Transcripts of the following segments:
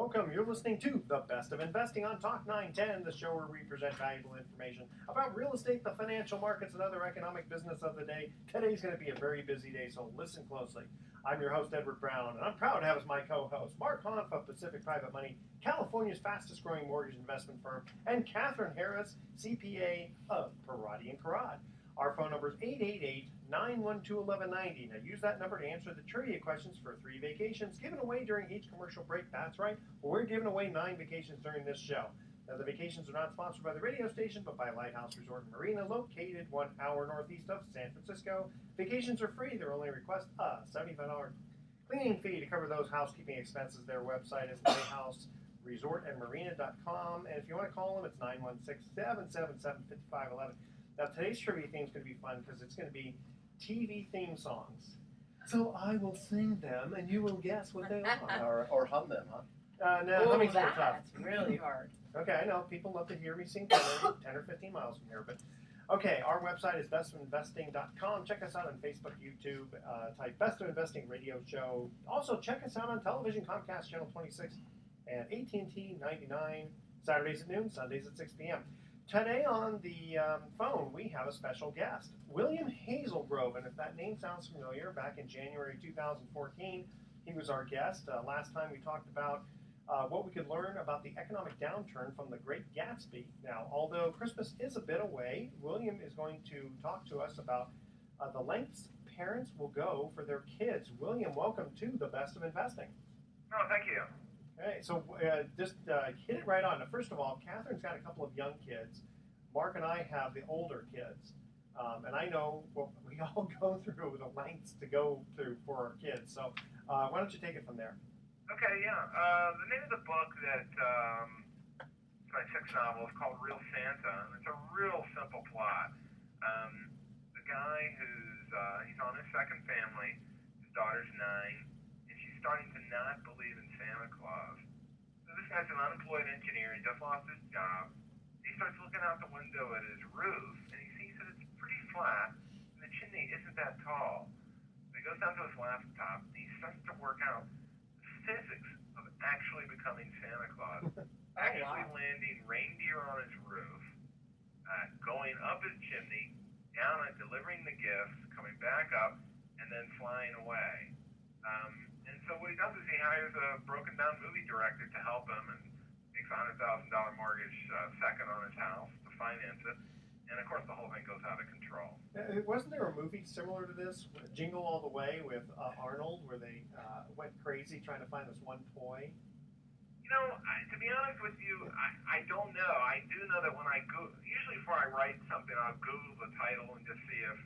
Welcome. You're listening to The Best of Investing on Talk 910, the show where we present valuable information about real estate, the financial markets, and other economic business of the day. Today's going to be a very busy day, so listen closely. I'm your host, Edward Brown, and I'm proud to have as my co-host Mark Hanf of Pacific Private Money, California's fastest growing mortgage investment firm, and Kathryn Harris, CPA of Parati & Karad. Our phone number is 888-912-1190. Now use that number to answer the trivia questions for 3 vacations given away during each commercial break. That's right. Well, we're giving away 9 vacations during this show. Now the vacations are not sponsored by the radio station, but by Lighthouse Resort and Marina, located 1 hour northeast of San Francisco. Vacations are free. They only request a $75 cleaning fee to cover those housekeeping expenses. Their website is lighthouseresortandmarina.com. And if you want to call them, it's 916-777-5511. Now, today's trivia theme is going to be fun because it's going to be TV theme songs. So I will sing them, and you will guess what they are. or hum them, huh? No, humming's tough. That's really hard. Okay, I know. People love to hear me sing 10 or 15 miles from here. But okay, our website is bestofinvesting.com. Check us out on Facebook, YouTube. Type Best of Investing Radio Show. Also, check us out on television, Comcast Channel 26 and AT&T 99, Saturdays at noon, Sundays at 6 p.m. Today on the phone, we have a special guest, William Hazzelgrove. And if that name sounds familiar, back in January 2014, he was our guest. Last time we talked about what we could learn about the economic downturn from the Great Gatsby. Now, although Christmas is a bit away, William is going to talk to us about the lengths parents will go for their kids. William, welcome to The Best of Investing. Oh, thank you. Okay, so just hit it right on. Now, first of all, Kathryn's got a couple of young kids. Mark and I have the older kids. And I know what we all go through, the lengths to go through for our kids. So why don't you take it from there? Okay, yeah. The name of the book that my sixth novel is called Real Santa, and it's a real simple plot. The guy he's on his second family, his daughter's 9, and she's starting to not believe in Santa Claus. So this guy's an unemployed engineer, he just lost his job. He starts looking out the window at his roof, and he sees that it's pretty flat, and the chimney isn't that tall. So he goes down to his laptop, and he starts to work out physics of actually becoming Santa Claus, actually landing reindeer on his roof, going up his chimney, down and delivering the gifts, coming back up, and then flying away. And so what he does is he hires a broken down movie director to help him and takes a $100,000 mortgage second on his house to finance it. And of course the whole thing goes out of control. Wasn't there a movie similar to this, Jingle All the Way, with Arnold, where they went crazy trying to find this one toy? You know, to be honest with you, I don't know. I do know that when I Google, usually before I write something, I'll Google the title and just see if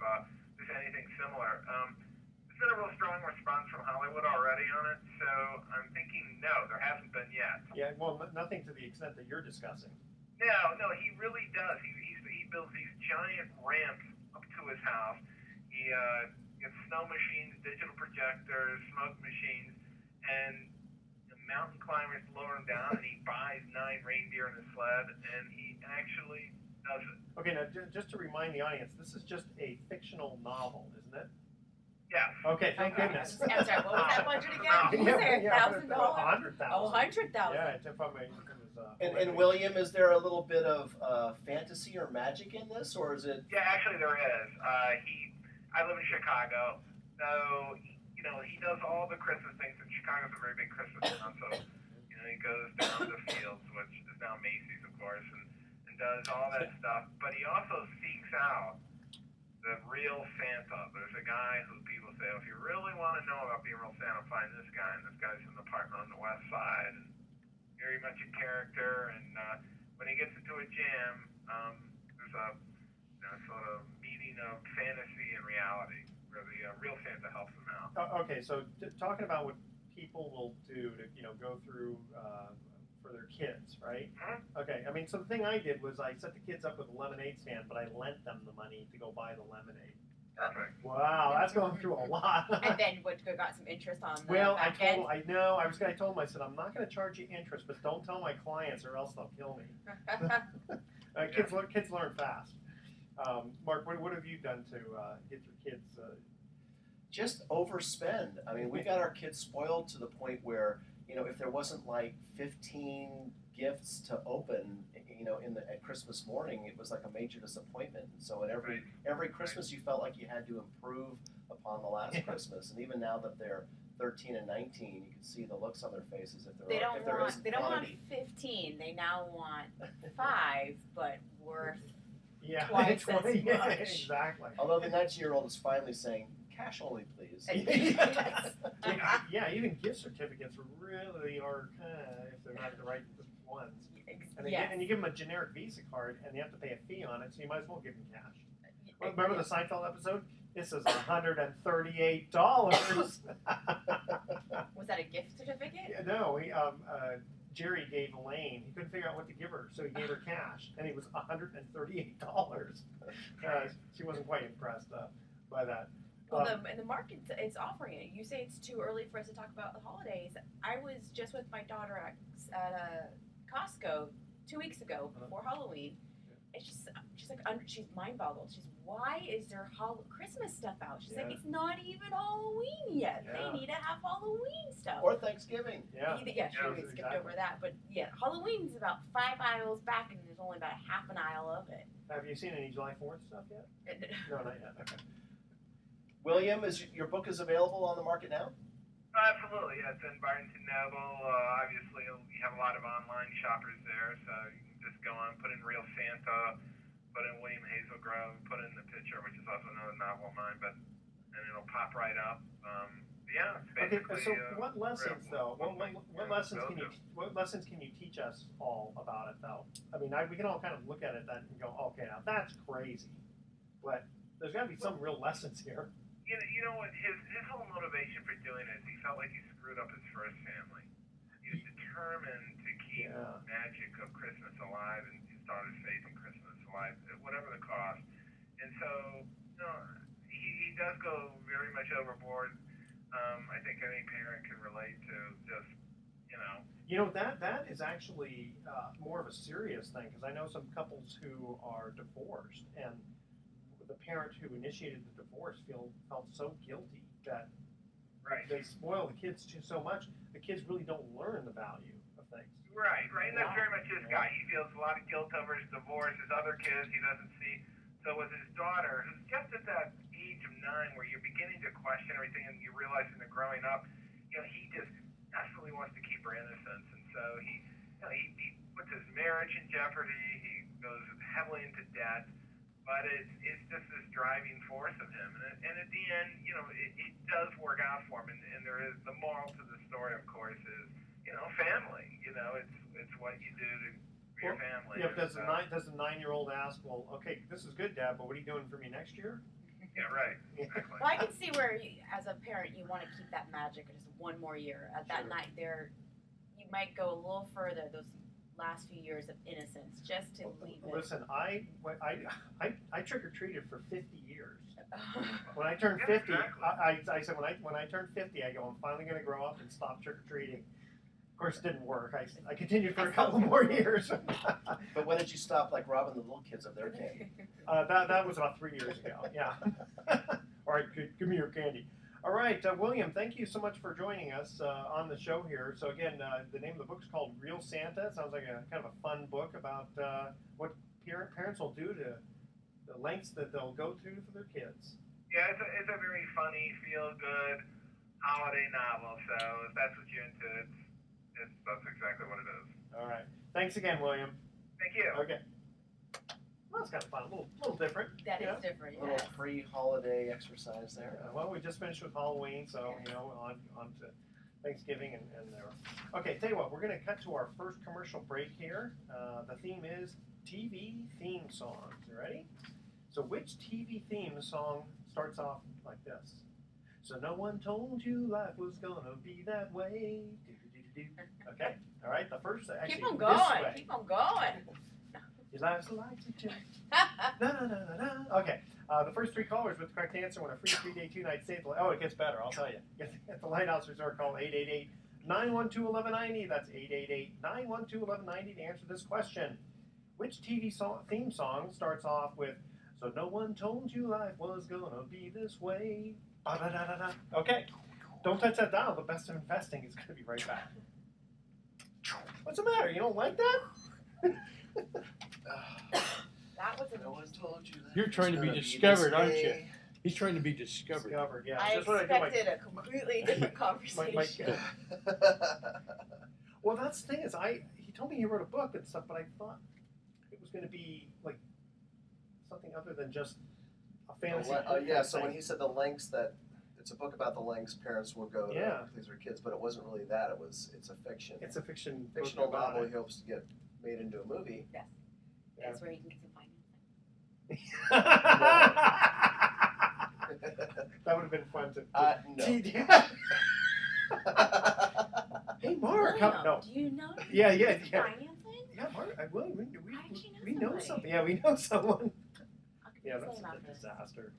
there's anything similar. There's been a real strong response from Hollywood already on it, so I'm thinking no, there hasn't been yet. Yeah, well, nothing to the extent that you're discussing. No, he really does. He builds these giant ramps up to his house. He gets snow machines, digital projectors, smoke machines, and the mountain climbers lower him down, and he buys 9 reindeer in a sled, and he actually does it. Okay, now just to remind the audience, this is just a fictional novel, isn't it? Yes. Okay, thank goodness. I'm sorry, what was that budget again? What was it? $1,000? $100,000. Oh, $100,000. Yeah, it was, And William, is there a little bit of fantasy or magic in this, or is it? Yeah, actually there is. I live in Chicago, so he does all the Christmas things. And Chicago's a very big Christmas town, so he goes down to Fields, which is now Macy's, of course, and does all that stuff. But he also seeks out the real Santa. There's a guy who people say, if you really want to know about being real Santa, find this guy. And this guy's in the apartment on the west side, and very much a character. And when he gets into a jam, there's a sort of meeting of fantasy and reality, where the real Santa helps him out. Okay, so talking about what people will do to go through for their kids, right? Mm-hmm. Okay, I mean, so the thing I did was I set the kids up with a lemonade stand, but I lent them the money to go buy the lemonade. Perfect. Wow, that's going through a lot. And then got some interest on the Well, back end? I told them, I said, I'm not going to charge you interest, but don't tell my clients or else they'll kill me. Kids learn fast. Mark, what have you done to get your kids? Just overspend. I mean, we got our kids spoiled to the point where if there wasn't like 15 gifts to open, at Christmas morning, it was like a major disappointment. And so at every Christmas, you felt like you had to improve upon the last Christmas. And even now that they're 13 and 19, you can see the looks on their faces if They don't want quantity. 15. They now want 5, but worth Yeah, twice as much. yeah, exactly. Although the 19-year-old is finally saying, cash only, please. Yes. Yeah, even gift certificates really are if they're not the right ones. And, Yes. and you give them a generic Visa card, and you have to pay a fee on it, so you might as well give them cash. Well, remember the Seinfeld episode? This is $138. Was that a gift certificate? Yeah, no, Jerry gave Elaine. He couldn't figure out what to give her, so he gave her cash, and it was $138. She wasn't quite impressed by that. Well, the market is offering it. You say it's too early for us to talk about the holidays. I was just with my daughter at Costco 2 weeks ago before Halloween. And she's like, she's mind boggled. Why is there Christmas stuff out? She's like, it's not even Halloween yet. Yeah. They need to have Halloween stuff. Or Thanksgiving. Yeah. Yeah, sure, we skipped over that. But yeah, Halloween's about 5 aisles back, and there's only about a half an aisle of it. Have you seen any July 4th stuff yet? No, not yet. Okay. William, your book is available on the market now? Absolutely, yeah. It's in Barnes & Noble. Obviously, you have a lot of online shoppers there, so you can just go on, put in Real Santa, put in William Hazzelgrove, put in the picture, which is also another novel of mine, and it'll pop right up. Yeah, it's Okay, basically. so what lessons though? What lessons can you teach us all about it though? I mean, we can all kind of look at it and go, okay, now that's crazy, but there's got to be some real lessons here. You know what? His whole motivation for doing it, he felt like he screwed up his first family. He was determined to keep magic of Christmas alive and his daughter's faith in Christmas alive, at whatever the cost. And so, he does go very much overboard. I think any parent can relate to just, That is actually more of a serious thing, because I know some couples who are divorced, and the parent who initiated the divorce felt so guilty that they spoil the kids so much, the kids really don't learn the value of things. Right, and that's very much his guy. He feels a lot of guilt over his divorce, his other kids he doesn't see. So with his daughter, who's just at that age of 9 where you're beginning to question everything and you realize that growing up, he just desperately wants to keep her innocence. And so he puts his marriage in jeopardy, he goes heavily into debt. But it's just this driving force of him, and at the end, it does work out for him. And there is the moral to the story, of course, is family. It's what you do for your family. Yeah, does the 9-year-old ask, well, okay, this is good, Dad, but what are you doing for me next year? Yeah, right. Exactly. Well, I can see where, as a parent, you want to keep that magic just one more year. At that night, you might go a little further. Those last few years of innocence, just to leave it. Listen, I trick-or-treated for 50 years. When I turned 50, I said when I turned 50, I go, I'm finally going to grow up and stop trick-or-treating. Of course, it didn't work. I continued for a couple more years. But when did you stop, like, robbing the little kids of their candy? That was about 3 years ago, yeah. All right, give me your candy. All right, William, thank you so much for joining us on the show here. So again, the name of the book is called Real Santa. It sounds like a kind of a fun book about what parents will do to the lengths that they'll go to for their kids. Yeah, it's a very funny, feel-good holiday novel. So if that's what you're into, that's exactly what it is. All right. Thanks again, William. Thank you. Okay. Well, that's kind of fun. A little different. That is different, A little pre-holiday exercise there. Well, we just finished with Halloween, so, on to Thanksgiving and there. Okay, tell you what, we're going to cut to our first commercial break here. The theme is TV theme songs. You ready? So which TV theme song starts off like this? So no one told you life was going to be that way. Okay, all right, the first, actually, Keep on this going. way. Keep on going. Your life's a light to change. Okay, the first 3 callers with the correct answer win a free 3-day, 2-night stay. Oh, it gets better, I'll tell you. At the Lighthouse Resort, call 888-912-1190. That's 888-912-1190 to answer this question. Which TV theme song starts off with, so no one told you life was gonna be this way. Ba-da-da-da-da. Okay, don't touch that dial. The best of investing is gonna be right back. What's the matter? You don't like that? That was No one told you that. You're it was trying to be gonna discovered, this aren't you? way. He's trying to be discovered. Discovered, yeah. I Just what I do my- expected a completely different conversation. Well, that's the thing is, he told me he wrote a book and stuff, but I thought it was going to be like something other than just a fantasy. Yeah, so when he said the lengths that it's a book about the lengths parents will go to please their kids, but it wasn't really that. It's a fiction. It's a fictional book about novel it. he hopes to get made into a movie. Yes. Yeah. That's where you can get some financing. That would have been fun to. No. Hey, Mark. William, No. do you know? Yeah. Financing? Yeah, Mark. William, I actually know we know somebody. something. Yeah, we know someone. I'll give Yeah, you that's some a about this. disaster.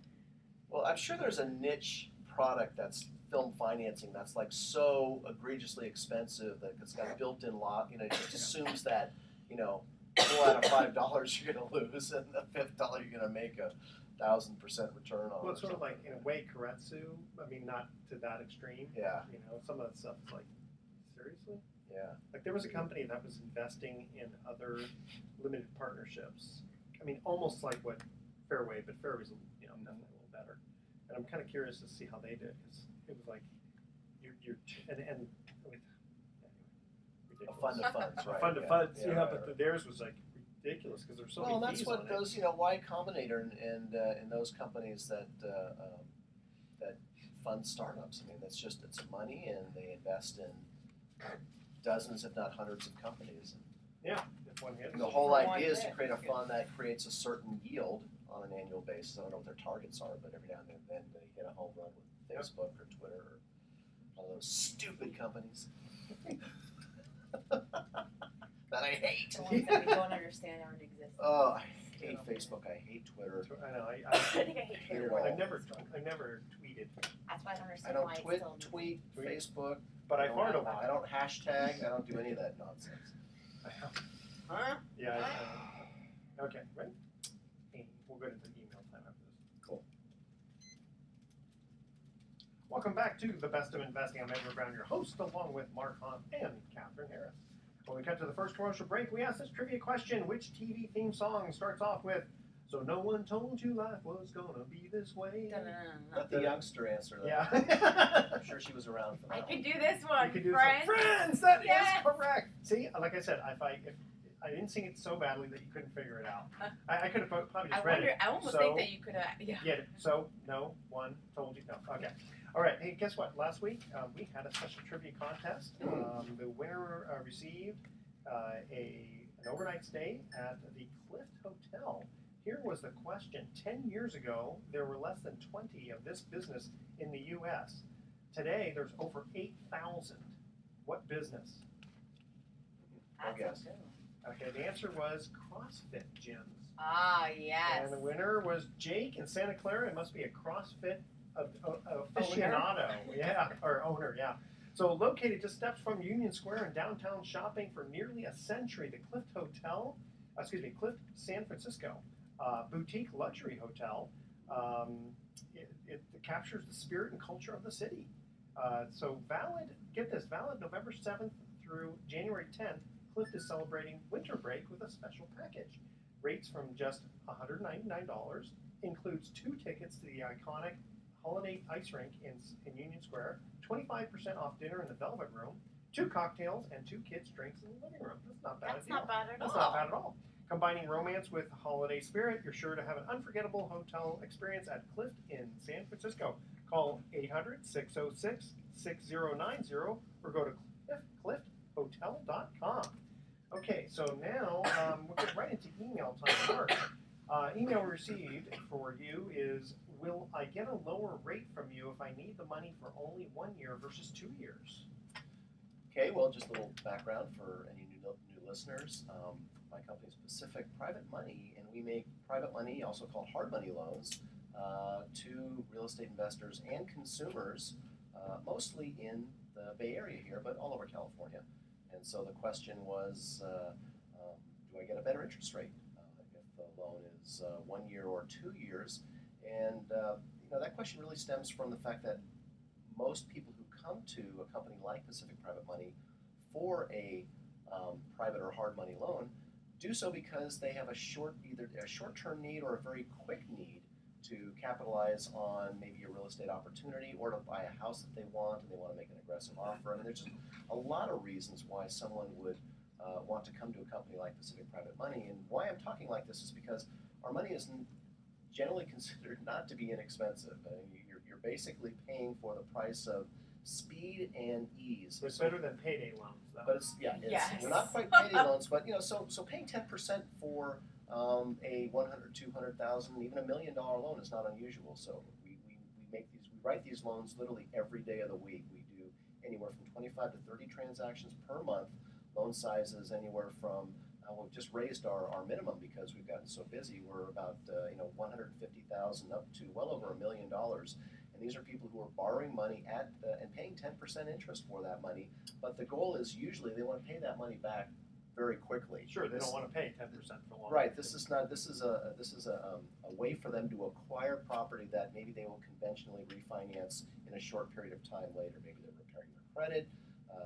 Well, I'm sure there's a niche product that's film financing that's like so egregiously expensive that it's got a built-in lock. It just assumes that, $4 out of $5 you're going to lose, and the fifth dollar you're going to make 1,000% return on. Well, it's sort of like, in a way, Karetsu. I mean, not to that extreme. Yeah, Some of that stuff is like, seriously? yeah. Like, there was a company that was investing in other limited partnerships. I mean, almost like what Fairway, but Fairway's, definitely a little better. And I'm kind of curious to see how they did, because it was like, and with, A fund of funds, right? Fund of yeah. funds, Yeah, right, right. theirs was like ridiculous, because there's so Well, many that's fees what on it. those, Y Combinator and those companies that fund startups. I mean, it's money, and they invest in dozens, if not hundreds, of companies. If one hits. And the whole For one idea is to hit, create a that's fund that creates a certain yield on an annual basis. I don't know what their targets are, but every now and then they hit a home run with Facebook or Twitter or one of those stupid companies that I hate. The ones that we don't understand aren't existing. Oh, I hate Facebook. I hate Twitter. I know. I think I hate Hate Twitter. it all. I never tweeted, That's why I don't I understand don't why tweet, it's still tweet Facebook. but I don't- fart a lot. I don't hashtag. I don't do any of that nonsense. Huh? Yeah. Okay, right? And we'll go to the email time after this. Cool. Welcome back to the Best of Investing. I'm Edward Brown, your host, along with Mark Hunt and Kathryn Harris. When we cut to the first commercial break, we ask this trivia question: which TV theme song starts off with "So no one told you life was gonna be this way"? Dun-dun-dun-dun. Let the youngster answer that. Yeah. I'm sure she was around for that. I one. could do this one, You can do friends. some friends. That is Yes. correct. See, like I said, if I didn't sing it so badly that you couldn't figure it out. I could have probably I just read wonder. it. I almost So- think that you could have. Yeah. Get it. So, no one told you. No. Okay. All right. Hey, guess what? Last week we had a special trivia contest. The winner received an overnight stay at the Clift Hotel. Here was the question. 10 years ago, there were less than 20 of this business in the U.S. Today, there's over 8,000. What business? That's guess. so good. Okay, the answer was CrossFit gyms. Ah, yes. And the winner was Jake in Santa Clara. It must be a CrossFit aficionado. Yeah, or owner, yeah. So located just steps from Union Square in downtown shopping for nearly a century, the Clift Clift San Francisco, boutique luxury hotel. It captures the spirit and culture of the city. So valid November 7th through January 10th, Clift is celebrating winter break with a special package. Rates from just $199, includes 2 tickets to the iconic Holiday Ice Rink in Union Square, 25% off dinner in the Velvet Room, 2 cocktails, and 2 kids' drinks in the living room. That's not bad. That's not bad at That's all. not bad at all. Combining romance with holiday spirit, you're sure to have an unforgettable hotel experience at Clift in San Francisco. Call 800-606-6090 or go to clifthotel.com. Okay, so now we'll get right into email time. Mark, email received for you is, will I get a lower rate from you if I need the money for only 1 year versus 2 years? Okay, well, just a little background for any new listeners. My company is Pacific Private Money, and we make private money, also called hard money loans, to real estate investors and consumers, mostly in the Bay Area here, but all over California. And so the question was, do I get a better interest rate if the loan is 1 year or 2 years? And that question really stems from the fact that most people who come to a company like Pacific Private Money for a private or hard money loan, do so because they have either a short-term need or a very quick need to capitalize on maybe a real estate opportunity or to buy a house that they want and they want to make an aggressive offer. I mean, there's just a lot of reasons why someone would want to come to a company like Pacific Private Money. And why I'm talking like this is because our money is generally considered not to be inexpensive. I mean, you're basically paying for the price of speed and ease. It's better than payday loans, though. But it's Yes. they're not quite payday loans, but so paying 10% for a 100, 200,000, even $1 million loan is not unusual. So we write these loans literally every day of the week. We do anywhere from 25 to 30 transactions per month. Loan sizes anywhere from we've just raised our minimum because we've gotten so busy. We're about 150,000 up to well over $1 million. And these are people who are borrowing money and paying 10% interest for that money. But the goal is usually they want to pay that money back very quickly. Sure, they don't want to pay 10% for long. Right. This is a way for them to acquire property that maybe they will conventionally refinance in a short period of time later. Maybe they're repairing their credit.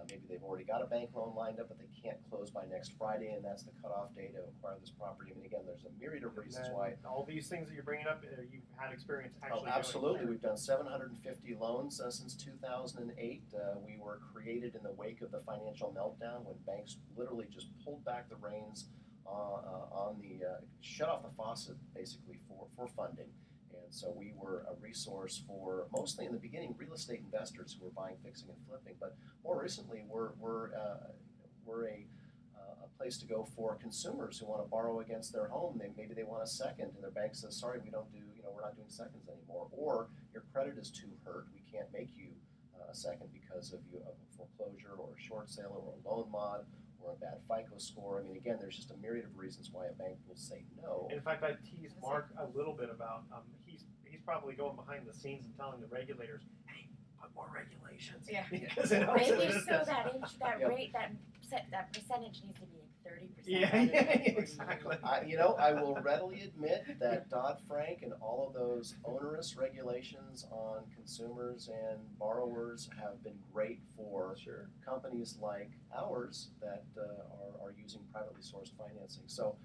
Maybe they've already got a bank loan lined up, but they can't close by next Friday, and that's the cutoff day to acquire this property. I mean, again, there's a myriad of reasons why. All these things that you're bringing up, you've had experience actually Absolutely. doing. We've done 750 loans since 2008. We were created in the wake of the financial meltdown when banks literally just pulled back the reins shut off the faucet basically for funding. And so we were a resource for mostly in the beginning real estate investors who were buying, fixing, and flipping. But more recently, we're a place to go for consumers who want to borrow against their home. Maybe they want a second, and their bank says, "Sorry, we're not doing seconds anymore." Or your credit is too hurt. We can't make you a second because of a foreclosure or a short sale or a loan mod or a bad FICO score. I mean, again, there's just a myriad of reasons why a bank will say no. In fact, I teased Mark a little bit about he's probably going behind the scenes and telling the regulators, "Hey, put more regulations." Yeah. Because it helps Maybe the so business. that rate, that percentage needs to be like 30%. Yeah, exactly. I will readily admit that Dodd-Frank and all of those onerous regulations on consumers and borrowers have been great for Sure. companies like ours that are using privately sourced financing. So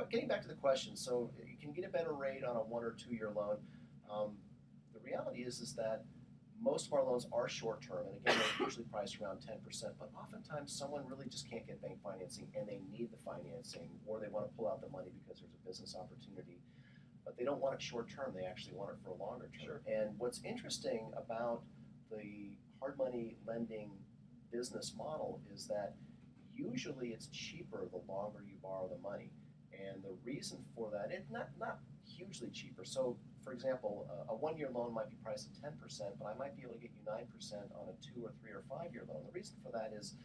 getting back to the question, so you can get a better rate on a 1 or 2 year loan. The reality is that most of our loans are short term, and again, they're usually priced around 10%, but oftentimes someone really just can't get bank financing and they need the financing, or they want to pull out the money because there's a business opportunity, but they don't want it short term, they actually want it for a longer term. Sure. And what's interesting about the hard money lending business model is that usually it's cheaper the longer you borrow the money. And the reason for that, it's not hugely cheaper. So, for example, a 1 year loan might be priced at 10%, but I might be able to get you 9% on a 2 or 3 or 5 year loan. The reason for that is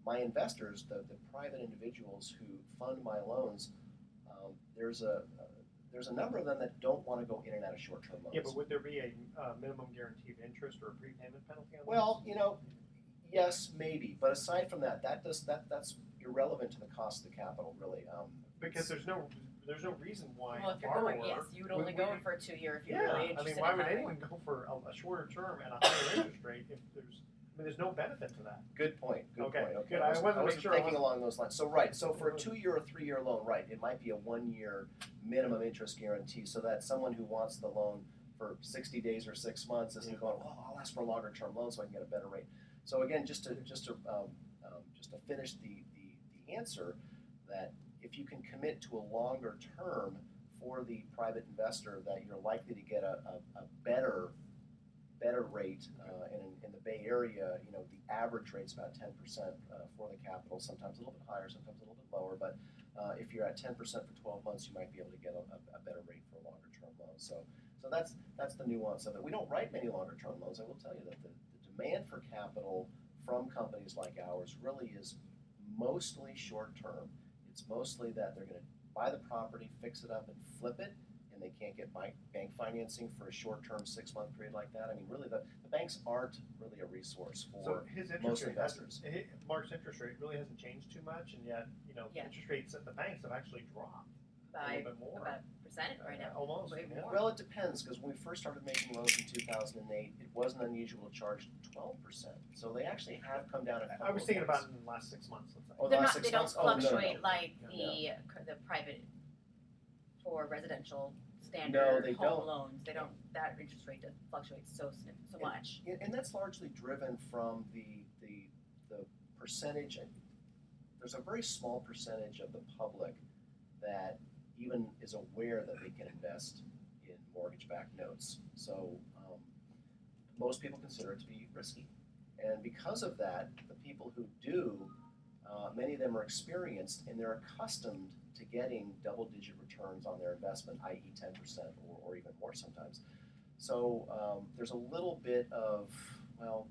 my investors, the private individuals who fund my loans, there's a number of them that don't want to go in and out of short term loans. Yeah, but would there be a minimum guaranteed interest or a prepayment penalty on Well, yes, maybe, but aside from that, that's irrelevant to the cost of the capital, really. Because there's no reason why Well, if you're borrower going, yes, you would only would- go in for a 2 year if you're Yeah, really I interested mean, why in would having. anyone go for a shorter term and a higher interest rate if there's no benefit to that? Good point. Okay, Point. good. I wasn't wasn't sure thinking along those lines. So for a 2 year or 3 year loan, right, it might be a 1 year minimum interest guarantee, so that someone who wants the loan for 60 days or 6 months isn't going, "Oh, I'll ask for a longer term loan so I can get a better rate." So again, just to finish the answer, that if you can commit to a longer term for the private investor, that you're likely to get a better rate. In the Bay Area, the average rate's about 10% for the capital, sometimes a little bit higher, sometimes a little bit lower, but if you're at 10% for 12 months, you might be able to get a better rate for a longer term loan. So that's the nuance of it. We don't write many longer term loans. I will tell you that the demand for capital from companies like ours really is mostly short term. It's mostly that they're going to buy the property, fix it up, and flip it, and they can't get bank financing for a short-term 6-month period like that. I mean, really, the banks aren't really a resource So for his interest most rate investors. Mark's interest rate really hasn't changed too much, and yet Yeah. interest rates at the banks have actually dropped a By little bit more. about right now. Almost. Maybe Yeah. more. Well, it depends, because when we first started making loans in 2008, it wasn't unusual to charge 12%. So they actually have come down a couple I was thinking of about points. it in the last 6 months. Let's say. Oh, the They're last not, 6 they don't months? Oh, no, no, fluctuate no. like No. the private for residential No, standard they home don't. loans. They don't. That interest rate fluctuates so much. And that's largely driven from the percentage. There's a very small percentage of the public that even is aware that they can invest in mortgage-backed notes. So most people consider it to be risky. And because of that, the people who do, many of them are experienced and they're accustomed to getting double-digit returns on their investment, i.e. 10% or even more sometimes. So there's a little bit of, well,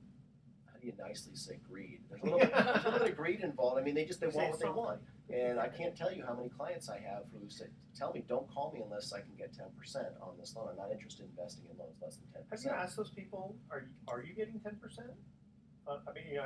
how do you nicely say greed? There's a little bit of greed involved. I mean, they want what they want. And I can't tell you how many clients I have who say, tell me, don't call me unless I can get 10% on this loan. I'm not interested in investing in loans less than 10%. Have you asked those people, are you getting 10%? I mean,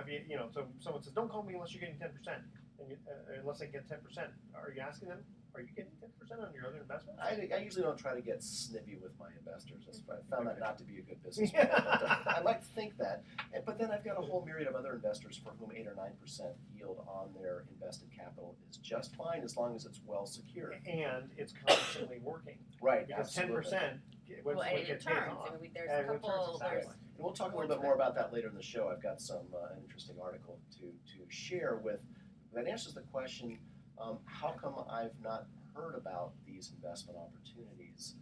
so someone says, don't call me unless you're getting 10%, and unless I get 10%. Are you asking them, are you getting 10% on your other investments? I usually don't try to get snippy with my investors. I found that not to be a good business model. I like to think that, but then I've got a whole myriad of other investors for whom 8 or 9% yield on their invested capital is just fine as long as it's well secured. And it's constantly working. Right, Because absolutely. 10%, when Well, and it it gets paid turns. off. I mean, there's And a it turns couple. exactly. There's And we'll talk a little bit more about that later in the show. I've got some an interesting article to share that answers the question, how come I've not heard about these investment opportunities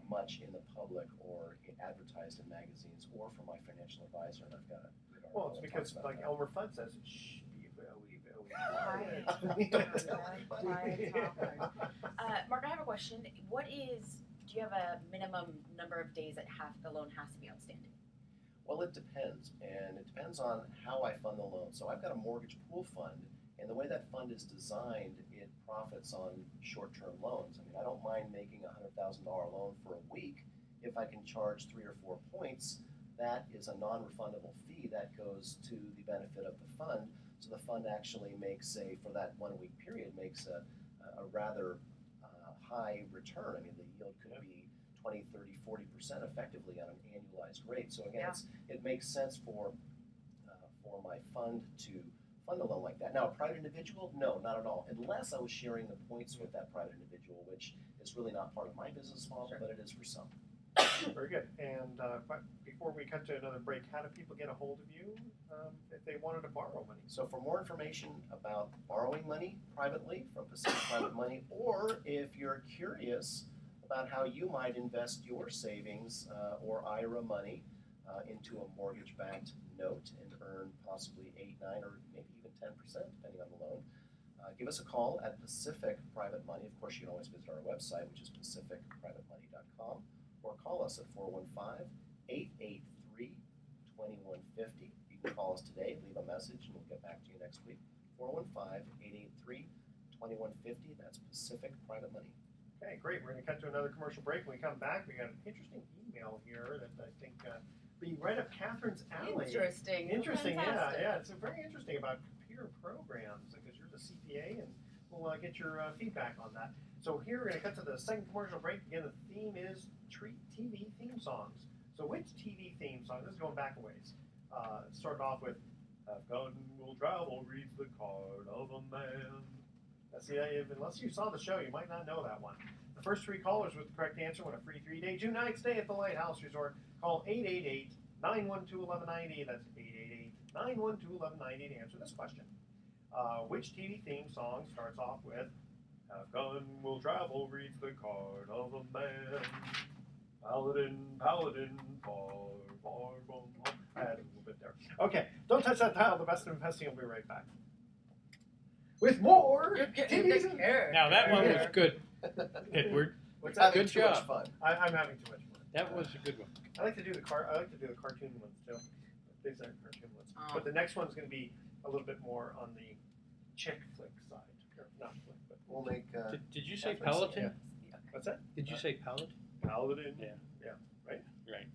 much in the public or advertised in magazines or from my financial advisor? And I've got a good article Well, it's that because, talks about like that. Elmer Fudd says, shh, be very, Quiet. very Quiet. Mark, I have a question. Do you have a minimum number of days that the loan has to be outstanding? Well, it depends, and it depends on how I fund the loan. So I've got a mortgage pool fund, and the way that fund is designed, it profits on short-term loans. I mean, I don't mind making a $100,000 loan for a week if I can charge 3 or 4 points. That is a non-refundable fee that goes to the benefit of the fund. So the fund actually makes for that 1 week period, makes a rather high return. I mean, the yield could be 20, 30, 40% effectively on an annualized rate. So again, it makes sense for my fund to fund a loan like that. Now, a private individual, no, not at all, unless I was sharing the points with that private individual, which is really not part of my business model, but it is for some. Very good. And but before we cut to another break, how do people get a hold of you if they wanted to borrow money? So for more information about borrowing money privately from Pacific Private Money, or if you're curious about how you might invest your savings or IRA money into a mortgage-backed note and earn possibly 8, 9, or maybe even 10%, depending on the loan, give us a call at Pacific Private Money. Of course, you can always visit our website, which is pacificprivatemoney.com, or call us at 415-883-2150. You can call us today, leave a message, and we'll get back to you next week. 415-883-2150. That's Pacific Private Money. Okay, great. We're going to cut to another commercial break. When we come back, we got an interesting email here that I think be right up Kathryn's alley. Interesting. Interesting, Fantastic. yeah. It's very interesting about computer programs because you're the CPA, and we'll get your feedback on that. So here we're going to cut to the second commercial break. Again, the theme is TV theme songs. So which TV theme song? This is going back a ways. It started off with "Have gun will travel reads the card of a man." See, unless you saw the show, you might not know that one. The first 3 callers with the correct answer win a free 3-day 2-night stay at the Lighthouse Resort. Call 888-912-1190. That's 888-912-1190 to answer this question. Which TV theme song starts off with "Have gun will travel reads the card of a man. Paladin, paladin, far, far from home." I had a little bit there. Okay, don't touch that dial. The best of investing will be right back. With more TVs and Now that one was good, Edward. What's Having that? Good too much job. fun. I'm having too much fun. That was a good one. I like to do the cartoon ones too. These are cartoon ones. Oh. But the next one's going to be a little bit more on the chick flick side. Or not flick, but We'll make. Did you say Kathryn, Paladin? yeah. What's that? Did you say Paladin? Paladin. Yeah. Yeah. Right. Right.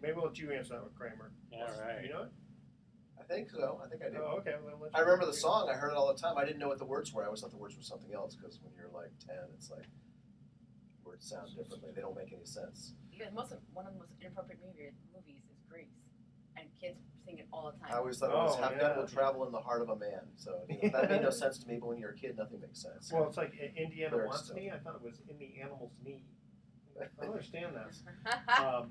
Maybe we'll let you answer that with Kramer. All right. You know it? I think so. I think I do. Oh, okay. Well, then let's I remember the song. I heard it all the time. I didn't know what the words were. I always thought the words were something else because when you're like 10, it's like words sound differently. They don't make any sense. Yeah, one of the most inappropriate movies is Grease, and kids sing it all the time. I always thought it was Oh, "Have yeah. gun will travel in the heart of a man." So that made no sense to me. But when you're a kid, nothing makes sense. Well, it's like Indiana Lyrics Wants still. Me. I thought it was In the Animal's Knee. I don't understand that.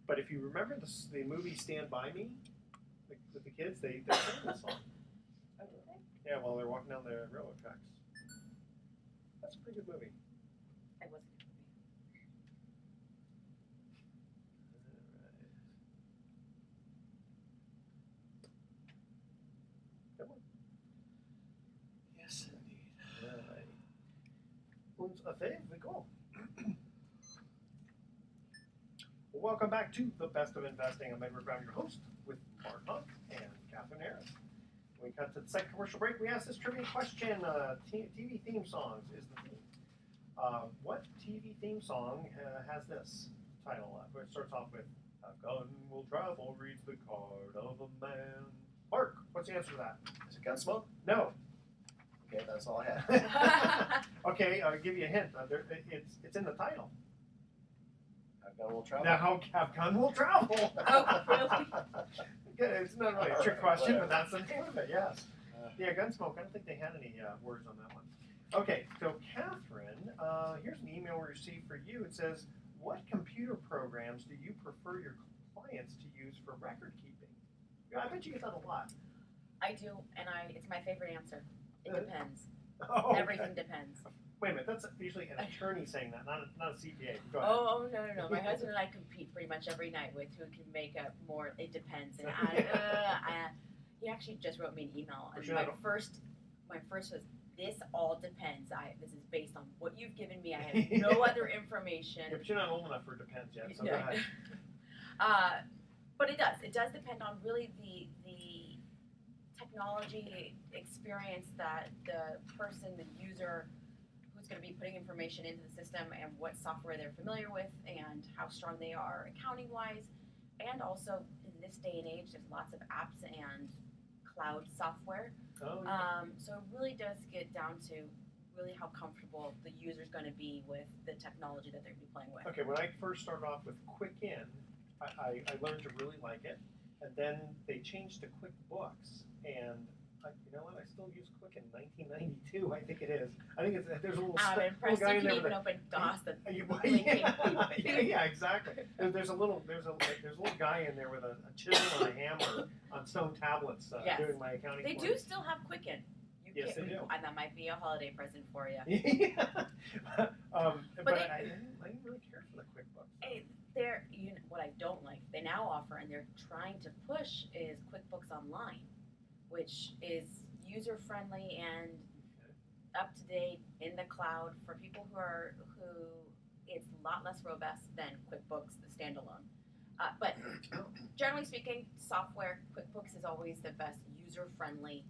But if you remember the movie Stand By Me, with the kids, they sang this song. Oh, do they? Yeah, while they're walking down the railroad tracks. That's a pretty good movie. It was a good movie. Come on. Yes, indeed. Alright. Und we go. Welcome back to the Best of Investing. I'm Edward Brown, your host, with Mark Hunt and Kathryn Harris. When we cut to the second commercial break, we asked this trivia question. TV theme songs is the theme. What TV theme song has this title? It starts off with, "A gun will travel, reads the card of a man." Mark, what's the answer to that? Is it Gunsmoke? No. Okay, that's all I had. Okay, I'll give you a hint. It's in the title. Have gun will travel. Now, have gun will travel. Oh, really? Yeah, it's not really a trick question, but that's the name of it, yes. Yeah, Gunsmoke, I don't think they had any words on that one. Okay, so Kathryn, here's an email we received for you. It says, what computer programs do you prefer your clients to use for record keeping? Yeah, I bet you get that a lot. I do, and it's my favorite answer. It depends. Oh, okay. Everything depends. Wait a minute, that's usually an attorney saying that, not a CPA. Go ahead. Oh, no. My husband and I compete pretty much every night with who can make up more. It depends. And he actually just wrote me an email. And my first was, this all depends. This is based on what you've given me. I have no other information. Yeah, but you're not old enough for depends yet, so go No. ahead. But it does. It does depend on really the technology experience that the person, the user, who's going to be putting information into the system and what software they're familiar with and how strong they are accounting-wise. And also, in this day and age, there's lots of apps and cloud software. Oh, yeah. So it really does get down to really how comfortable the user's going to be with the technology that they're going to be playing with. Okay, when I first started off with QuickIn, I learned to really like it, and then they changed to QuickBooks, and you know what? I still use Quick in 1992. I think it is. I think there's a little, I'm little impressed guy you in can there even with open DOS and yeah, exactly. There's a little guy in there with a chisel and a hammer on stone tablets Yes. doing my accounting. They for do me. still have Quicken. Yes, they do. And that might be a holiday present for you. Yeah. But they- I didn't really care for the QuickBooks. Hey, what I don't like, they now offer and they're trying to push is QuickBooks Online, which is user friendly and up to date in the cloud for people who it's a lot less robust than QuickBooks the standalone. But generally speaking, software QuickBooks is always the best user friendly.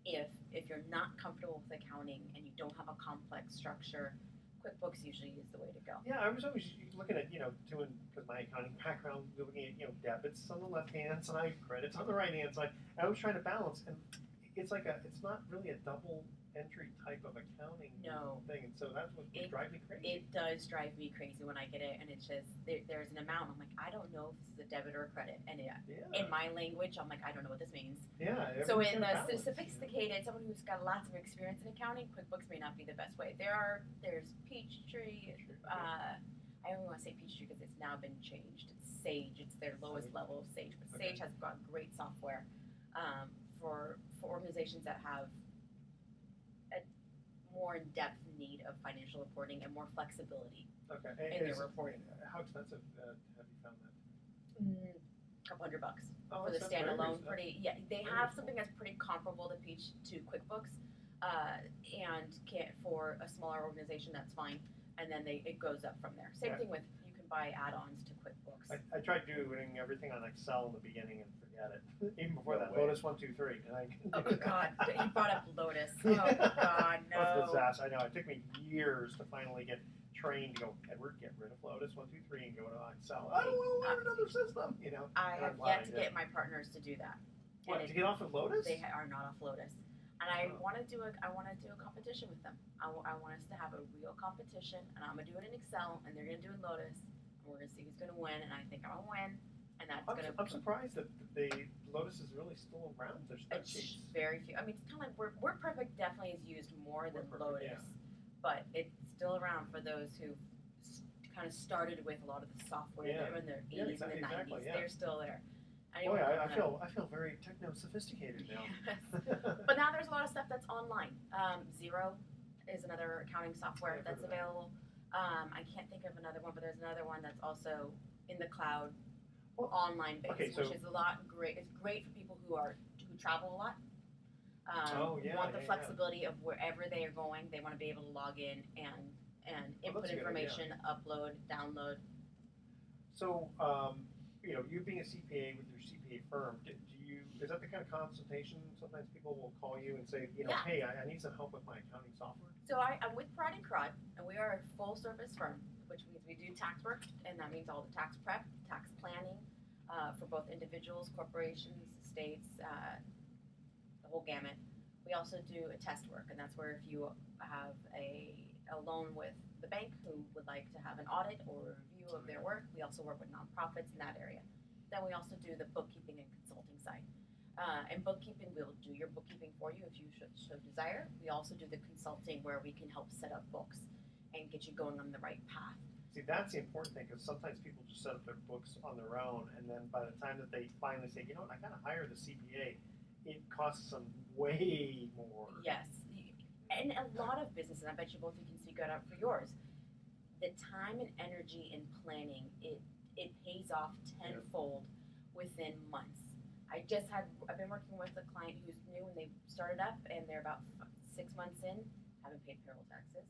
Yeah. If you're not comfortable with accounting and you don't have a complex structure, QuickBooks usually is the way to go. Yeah, I was always looking at, doing, because my accounting background, looking at, debits on the left hand side, credits on the right hand side. I was trying to balance, and it's not really a double entry type of accounting thing, and so that's what drives me crazy. It does drive me crazy when I get it, and it's just, there's an amount, I'm like, I don't know if this is a debit or a credit, and in my language, I'm like, I don't know what this means. Yeah. So in the balance, sophisticated, someone who's got lots of experience in accounting, QuickBooks may not be the best way. There's Peachtree, I only want to say Peachtree because it's now been changed. It's Sage, it's their lowest level of Sage, but Sage has got great software for organizations that have a more in-depth need of financial reporting and more flexibility in their reporting. How expensive have you found that? Couple $100 Oh, for the that's very standalone. reasonable. They have something that's pretty comparable to QuickBooks, and for a smaller organization, that's fine. And then it goes up from there. Same thing with, you can buy add-ons to QuickBooks. I tried doing everthing on Excel in the beginning and forget it. Even before No that, way. Lotus 1, 2, 3. And I Oh God, you brought up Lotus. Oh God, That was a no. disaster. I know. It took me years to finally get trained to go, Edward, get rid of Lotus 1, 2, 3 and go to Excel. I don't want to learn another system, I And have I'm glad yet to I did. get my partners to do that. What, And to get off of Lotus? They are not off Lotus. And I want to do a competition with them. I want us to have a real competition, and I'm gonna do it in Excel, and they're gonna do it in Lotus, and we're gonna see who's gonna win. And I think I'm gonna win, and that's I'm surprised that the Lotus is really still around. There's It's spreadsheets. very few. I mean, it's kind of like WordPerfect definitely is used more than WordPerfect, Lotus, yeah. but it's still around for those who kind of started with a lot of the software. Yeah. They're in their Yeah, 80s and the exactly, 90s. yeah. They're still there. Boy, I Anyone feel very techno sophisticated now. Yes. But now there's a lot of stuff that's online. Xero is another accounting software I've that's heard of that. available. I can't think of another one, but there's another one that's also in the cloud, Well, online based, okay, so- which is great. It's great for people who travel a lot. Oh, yeah, Want the yeah. flexibility of wherever they are going. They want to be able to log in and input that's a good idea. information, upload, download. So, you being a CPA with your CPA firm, is that the kind of consultation? Sometimes people will call you and say, Yeah. hey, I need some help with my accounting software. So I'm with Pride and Crud, and we are a full service firm, which means we do tax work, and that means all the tax prep, tax planning for both individuals, corporations, states, the whole gamut. We also do a test work, and that's where if you have a loan with the bank who would like to have an audit or a review of their work, we also work with nonprofits in that area. Then we also do the bookkeeping and consulting side. And bookkeeping, we'll do your bookkeeping for you if you so desire. We also do the consulting where we can help set up books and get you going on the right path. See, that's the important thing, because sometimes people just set up their books on their own, and then by the time that they finally say, I gotta hire the CPA, it costs them way more. Yes, and a lot of businesses, I bet you both you can speak out for yours. The time and energy in planning, it pays off tenfold within months. I've been working with a client who's new and they started up and they're about 6 months in, haven't paid payroll taxes.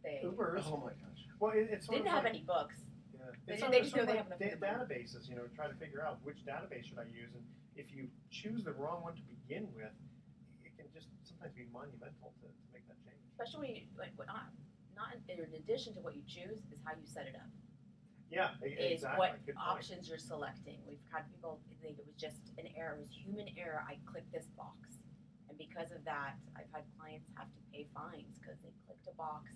They Ubers. Oh my gosh. Well, it's sort didn't of have like, any books. Yeah. They It's just sort of know they like have enough databases, try to figure out which database should I use, and if you choose the wrong one to begin with, it can just sometimes be monumental to make that change. Especially not in addition to what you choose is how you set it up. Yeah, Is exactly. what Good point. options you're selecting. We've had people think it was just an error, it was human error. I clicked this box, and because of that, I've had clients have to pay fines because they clicked a box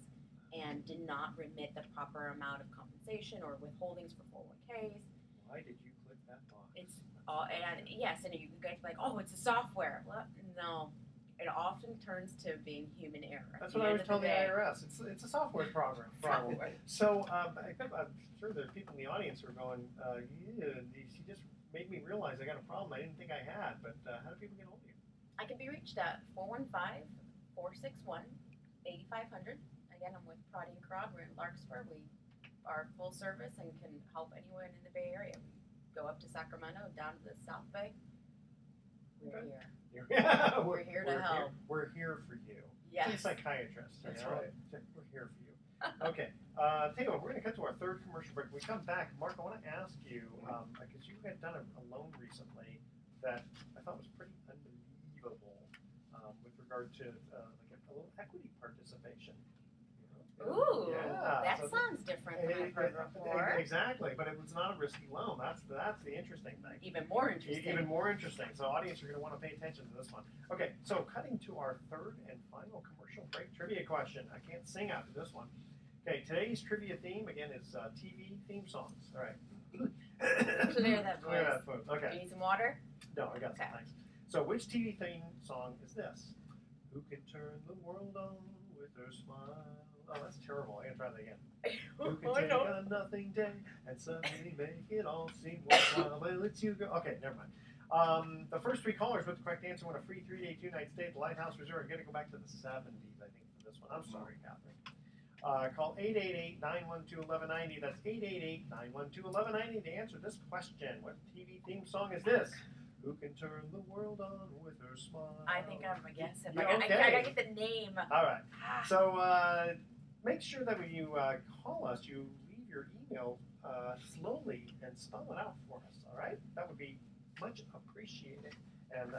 and did not remit the proper amount of compensation or withholdings for 401ks. Why did you click that box? It's all, and yes, and you guys are like, oh, it's a software. Well, no, it often turns to being human error. That's At what I always end of tell the day, IRS. It's a software problem. software. So I'm sure there are people in the audience who are going, she just made me realize I got a problem I didn't think I had. But how do people get hold of you? I can be reached at 415-461-8500. Again, I'm with Prodi and Crowd. We're in Larkspur. We are full service and can help anyone in the Bay Area. We go up to Sacramento, down to the South Bay. We're Okay. here. we're here to help. We're here for you. Yes. It's a psychiatrist. That's right. We're here for you. Okay. Tell you what, we're going to cut to our third commercial break. When we come back, Mark, I want to ask you, because you had done a loan recently that I thought was pretty unbelievable with regard to like a little equity participation. Ooh, Yeah, that so sounds different than I've heard before. Exactly, but it was not a risky loan. That's the interesting thing. Even more interesting. Even more interesting. So audience are going to want to pay attention to this one. Okay, so cutting to our third and final commercial break trivia question. I can't sing after this one. Okay, today's trivia theme again is TV theme songs. All right. Clear that Clear voice. that voice. Do Okay. you need some water? No, I got some. Okay. Thanks. So which TV theme song is this? Who can turn the world on with her smile? Oh, that's terrible. I gotta try that again. Who can take a nothing day and suddenly make it all seem worthwhile? Well, it's you go. Okay, never mind. The first three callers with the correct answer won a free 3-day, 2-night stay at the Lighthouse Resort. I'm gonna go back to the 70s, I think, for this one. I'm sorry, Kathryn. Call 888-912-1190. That's 888-912-1190 to answer this question. What TV theme song is this? Who can turn the world on with her smile? I think I'm a guess. Yeah, I okay. gotta get the name. All right. So make sure that when you call us, you leave your email slowly and spell it out for us. All right? That would be much appreciated. And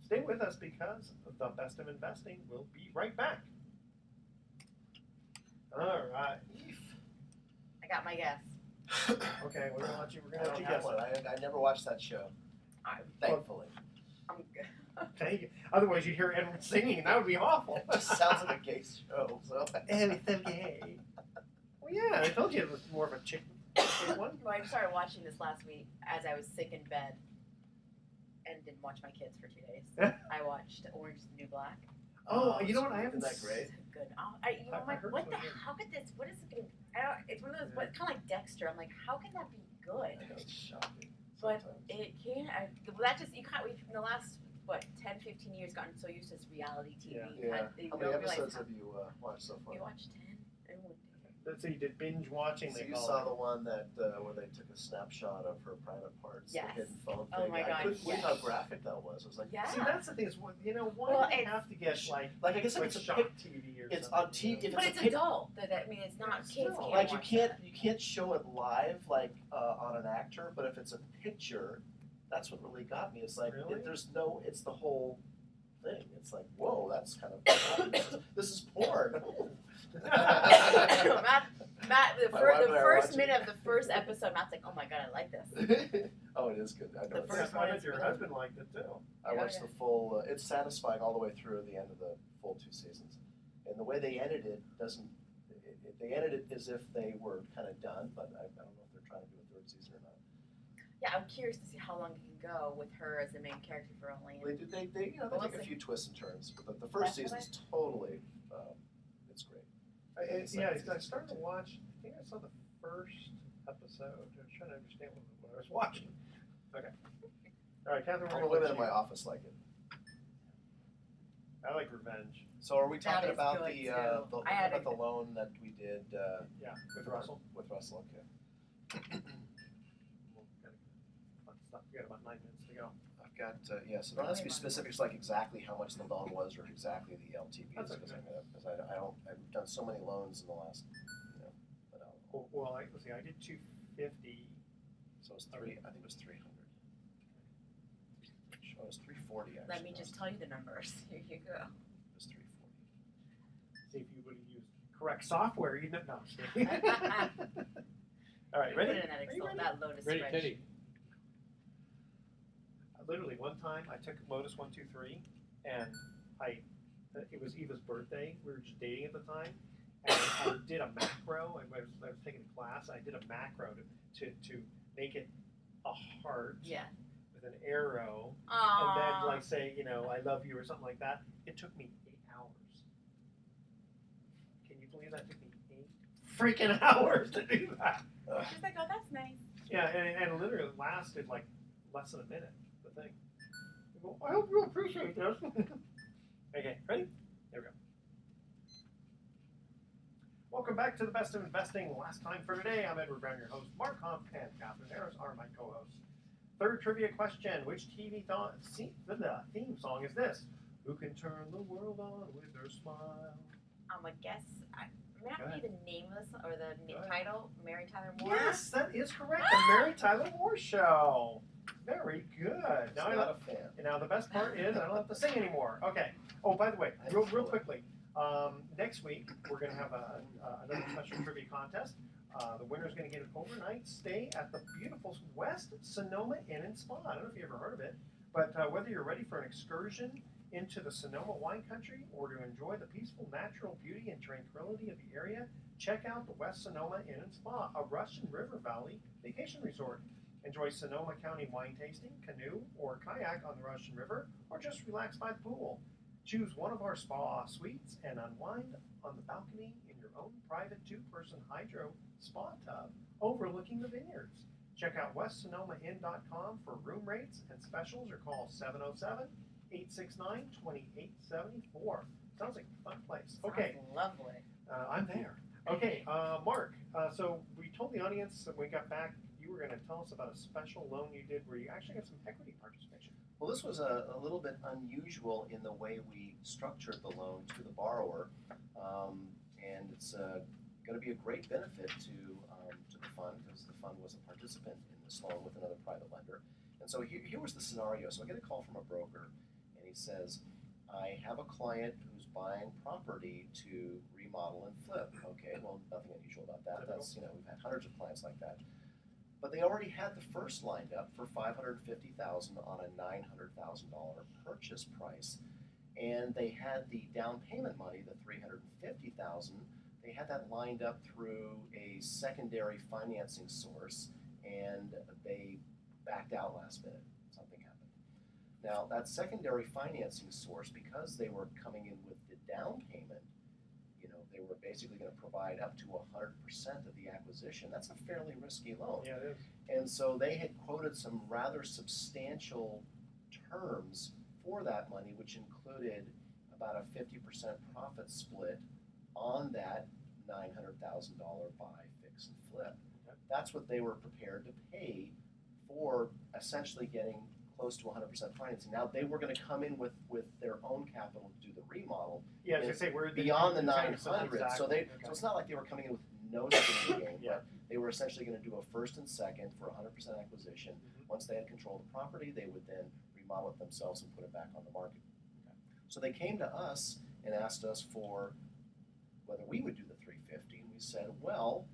stay with us because the best of investing will be right back. All right. I got my guess. Okay, we're gonna let you. We're I gonna let don't you have guess one. it. I never watched that show, thankfully. I'm good. Thank you. Otherwise, you'd hear Edward singing, and that would be awful. It just sounds like a gay show. So. And it's so gay. Well, yeah, I told you it was more of a chick one. Well, I started watching this last week as I was sick in bed and didn't watch my kids for 2 days. I watched Orange is the New Black. Oh, you know what? I haven't. Isn't that great? So good. Oh, I I'm like, heard what so the? good. How could this? What is it going to? I don't. It's one of those. Yeah. But kind of like Dexter. I'm like, how can that be good? I know, it's shocking. But sometimes. it can. Well, that just you can't. We've in the last 10, 15 years gotten so used to this reality TV. Yeah. You How don't many realize episodes how- have you watched so far? We watched 10 in one day. So you did binge watching. So They you call saw it. the one that where they took a snapshot of her private parts, Yes. the hidden phone Oh thing. my I God, couldn't believe yes. how graphic that was. It was like, Yeah. See, that's the thing is, why Well, do you it's- have to get I guess like it's a shock TV or it's something? on TV. If But it's it's a pic- adult. I mean, it's not Yeah, kids. still. Can't like you watch can't show it live like on an actor, but if it's a picture, that's what really got me. It's like Really? it's the whole thing. It's like, whoa, that's kind of this is porn. that. Matt, the My wife and I are first watching. minute of the first episode, Matt's like, oh my god, I like this. Oh, it is good. I know. The it's- first I one bet is your really- husband liked it too. I watched Yeah. the full. It's satisfying all the way through the end of the full 2 seasons, and the way they edit it doesn't. They edit it as if they were kind of done, but I don't know if they're trying to do a 3rd season or not. Yeah, I'm curious to see how long it can go with her as the main character for only. They do. They Well, take a let's see. few twists and turns, but the first That's what season's totally. It's great. I started to watch. I think I saw the first episode. I was trying to understand what I was watching. Okay. All right, Kathryn. All We're the gonna women let in you. my office like it. I like Revenge. So are we That talking is about good, the too. I had about the loan that we did Yeah, with Russell. With Russell, okay. We got about 9 minutes to go. I've got so don't ask me specifics like exactly how much the loan was or exactly the LTVs That's because okay. I don't I've done so many loans in the last but Well, let's see. I did 250. so it was I think it was 300. Oh, it was 340 actually. Let me just tell you the numbers. Here you go. It was 340. See if you would have used correct software. You know, no. I'm just kidding. All right, Put ready? it in that Are you Excel, ready? that Lotus Ready, spreadsheet. Teddy? Literally one time I took Lotus 123 and it was Eva's birthday. We were just dating at the time, and I did a macro. I was taking a class. I did a macro to make it a heart Yeah. with an arrow, Aww. and then like say I love you or something like that. It took me 8 hours. Can you believe that took me 8 freaking hours to do that? She's like, oh, that's nice. Yeah, and literally it lasted like less than a minute. The thing. Well, I hope you appreciate this. Okay, ready? There we go. Welcome back to the Best of Investing. Last time for today, I'm Edward Brown, your host. Mark Humph and Kathryn Harris are my co-hosts. Third trivia question: which TV theme song is this? Who can turn the world on with their smile? I'm a guess. I may Go not be the name of this or the Go ahead. title. Mary Tyler Moore. Yes, that is correct. The Mary Tyler Moore Show. Very good. I'm Now I not a fan. And now the best part is I don't have to sing anymore. Okay. Oh, by the way, real quickly, next week we're going to have another special trivia contest. The winner's going to get an overnight stay at the beautiful West Sonoma Inn and Spa. I don't know if you ever heard of it, but whether you're ready for an excursion into the Sonoma wine country or to enjoy the peaceful natural beauty and tranquility of the area, check out the West Sonoma Inn and Spa, a Russian River Valley vacation resort. Enjoy Sonoma County wine tasting, canoe, or kayak on the Russian River, or just relax by the pool. Choose one of our spa suites and unwind on the balcony in your own private 2-person hydro spa tub overlooking the vineyards. Check out westsonomainn.com for room rates and specials or call 707-869-2874. Sounds like a fun place. Okay, Sounds lovely. I'm there. Okay, Mark, so we told the audience when we got back you were going to tell us about a special loan you did where you actually got some equity participation. Well, this was a little bit unusual in the way we structured the loan to the borrower, and it's going to be a great benefit to the fund because the fund was a participant in this loan with another private lender. And so here was the scenario. So I get a call from a broker, and he says, I have a client who's buying property to remodel and flip. Okay, well, nothing unusual about that. That's, we've had hundreds of clients like that. But they already had the first lined up for $550,000 on a $900,000 purchase price. and they had the down payment money, the $350,000. They had that lined up through a secondary financing source, and they backed out last minute. Something happened. Now, that secondary financing source, because they were coming in with the down payment, they were basically going to provide up to 100% of the acquisition. That's a fairly risky loan. Yeah, it is. And so they had quoted some rather substantial terms for that money, which included about a 50% profit split on that $900,000 buy, fix, and flip. That's what they were prepared to pay for essentially getting close to 100% financing. Now, they were going to come in with their own capital to do the remodel. Yeah, I was going to say, we're beyond the 900. Exactly. So it's not like they were coming in with no skin in the game, Yeah. but they were essentially going to do a first and second for 100% acquisition. Once they had control of the property, they would then remodel it themselves and put it back on the market. So they came to us and asked us for whether we would do the $350, and we said, well,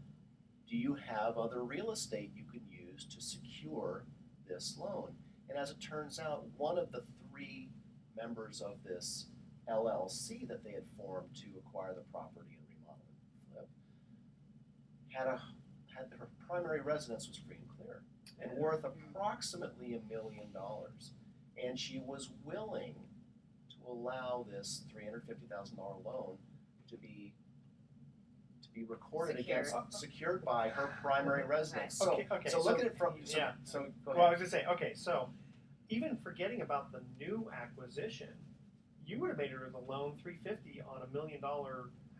do you have other real estate you can use to secure this loan? And as it turns out, one of the three members of this LLC that they had formed to acquire the property and remodel and flip had her primary residence was free and clear and worth approximately $1 million. And she was willing to allow this $350,000 loan to be recorded secured by her primary residence. So, Okay, so look at it from go Well, I ahead. was going to say, okay, so even forgetting about the new acquisition, you would have made her the loan $350 on $1 million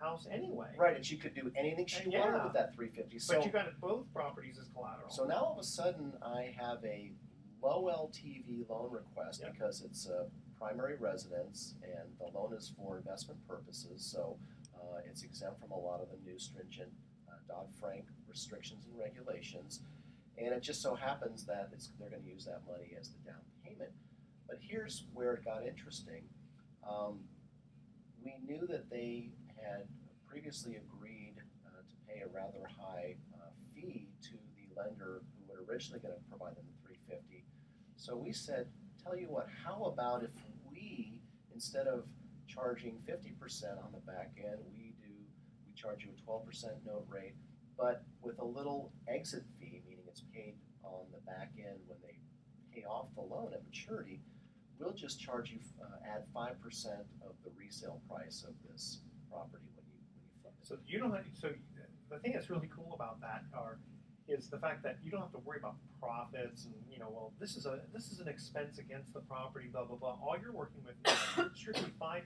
house anyway. Right, and she could do anything she Yeah. wanted with that $350. So, But you got both properties as collateral. so now all of a sudden I have a low LTV loan request Yep. because it's a primary residence and the loan is for investment purposes. So it's exempt from a lot of the new stringent Dodd-Frank restrictions and regulations. And it just so happens that they're going to use that money as the down payment. But here's where it got interesting. We knew that they had previously agreed to pay a rather high fee to the lender who were originally going to provide them the $350. So we said, tell you what, how about if we, instead of charging 50% on the back end, we charge you a 12% note rate, but with a little exit fee, meaning it's paid on the back end when they pay off the loan at maturity. We'll just charge you, add 5% of the resale price of this property when you flip it. So you don't have, so the thing that's really cool about that is the fact that you don't have to worry about profits and, well, this is an expense against the property, blah, blah, blah. All you're working with is strictly 5%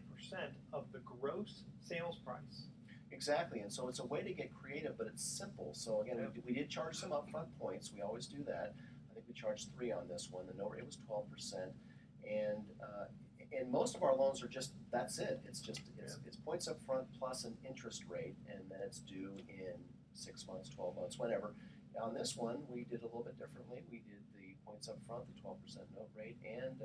of the gross sales price. Exactly, and so it's a way to get creative, but it's simple. So again, we did charge some upfront points. We always do that. I think we charged 3 on this one. The note rate was 12%, and most of our loans are just that's it. It's points up front plus an interest rate, and then it's due in 6 months, 12 months, whenever. On this one, we did a little bit differently. We did the points up front, the 12% note rate, and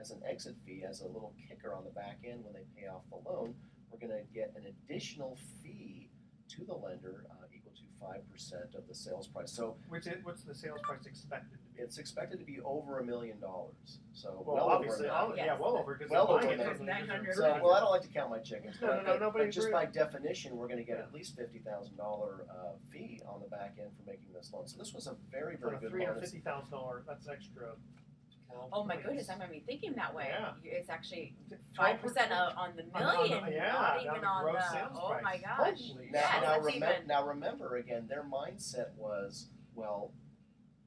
as an exit fee, as a little kicker on the back end when they pay off the loan, we're going to get an additional fee to the lender equal to 5% of the sales price. So What's the sales price expected to be? it's expected to be over $1 million. So Well, well obviously, over $1 million. well over, because Well they're over buying it $1 from million. the user. So, well, I don't like to count my chickens, No, but but just agree. by definition, we're going to get at least $50,000 fee on the back end for making this loan. So this was a very, For very a good loan. $350,000, that's extra. Oh my goodness, I'm not even thinking that way. Yeah. It's actually 5% on the On million, the- yeah, not on even the on gross the. sales Oh price. my gosh. Holy Yes, Now, that's even. remember again, their mindset was, well,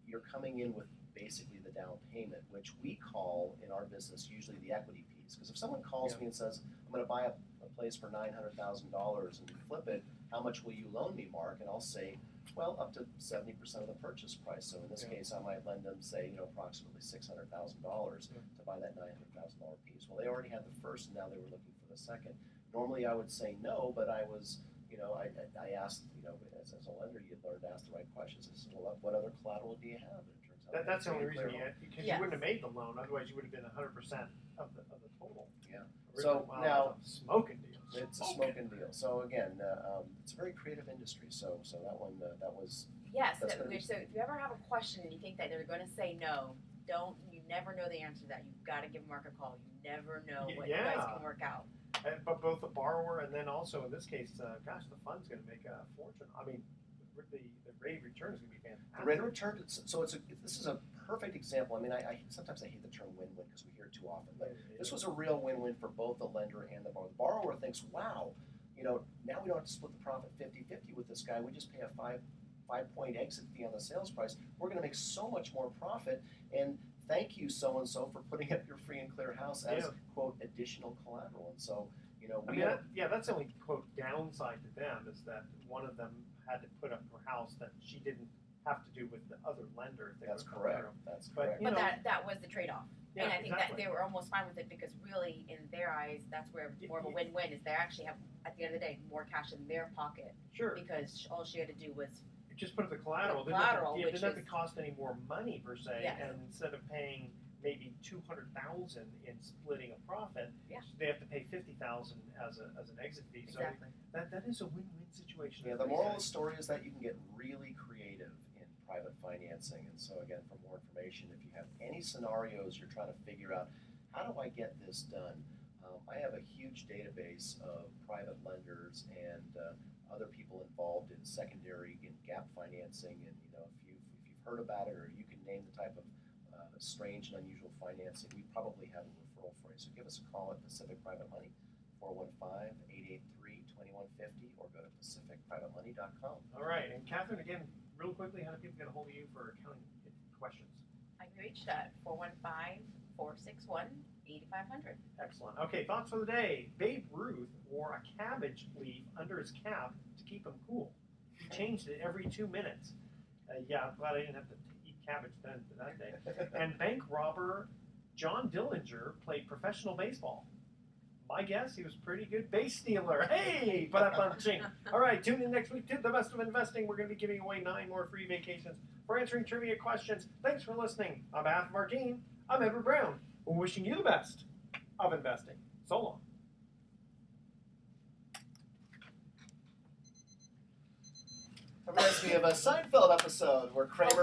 you're coming in with basically the down payment, which we call in our business usually the equity piece. Because if someone calls me and says, I'm going to buy a place for $900,000 and flip it, how much will you loan me, Mark? And I'll say, well, up to 70% of the purchase price. So in this case, I might lend them, say, approximately $600,000 to buy that $900,000 piece. Well, they already had the first, and now they were looking for the second. Normally, I would say no, but I was, I asked, as a lender, you learn to ask the right questions. I said, well, what other collateral do you have? And it turns out That's the only very reason clear. because Yes. you wouldn't have made the loan, otherwise you would have been 100% of the total. Yeah. Original. So Wow, now- that's a smoking deal. It's a smoking deal. So again, it's a very creative industry. So that one, that was Yes, That's so, gonna be- so if you ever have a question and you think that they're going to say no, you never know the answer to that. You've got to give Mark a call. You never know what you Yeah. guys can work out. But both the borrower and then also in this case, gosh, the fund's going to make a fortune. I mean, the rate of return is going to be fantastic. The rate of return, this is a perfect example. I mean, sometimes I hate the term win-win because we hear it too often, but this was a real win-win for both the lender and the borrower. The borrower thinks, wow, now we don't have to split the profit 50-50 with this guy. We just pay a five-point exit fee on the sales price. We're going to make so much more profit, and thank you so-and-so for putting up your free and clear house as, quote, additional collateral. And so, that's the only, quote, downside to them is that one of them had to put up her house that she didn't have to do with the other lender. If they That's were correct. through. That's But, correct. you But know, that was the trade-off. yeah, And I think exactly. that they were almost fine with it because really, in their eyes, that's where more of a win-win is. They actually have, at the end of the day, more cash in their pocket Sure. because all she had to do was Just put up the collateral. The collateral, Didn't have to which cost any more money per se, Yes. and instead of paying maybe $200,000 in splitting a profit, Yeah. they have to pay $50,000 as an exit fee. So exactly. that is a win-win situation. Yeah, as the they moral of say. the story is that you can get really creative in private financing. And so again, for more information, if you have any scenarios you're trying to figure out, how do I get this done? I have a huge database of private lenders and other people involved in secondary and gap financing. And if you've heard about it or you can name the type of strange and unusual financing, we probably have a referral for you. So give us a call at Pacific Private Money, 415-883-2150, or go to pacificprivatemoney.com. All right, and Kathryn, again, real quickly, how do people get a hold of you for accounting questions? I can reach that 415-461-8500. Excellent. Okay, thoughts for the day. Babe Ruth wore a cabbage leaf under his cap to keep him cool. He changed it every 2 minutes. Yeah, I'm glad I didn't have to eat cabbage then that day. And bank robber John Dillinger played professional baseball. My guess, he was pretty good base stealer. Hey, ba-da-bum-ching. All right, tune in next week to The Best of Investing. We're going to be giving away 9 more free vacations for answering trivia questions. Thanks for listening. On behalf of our team, I'm Edward Brown. We're wishing you the best of investing. So long. That reminds me of a Seinfeld episode where Kramer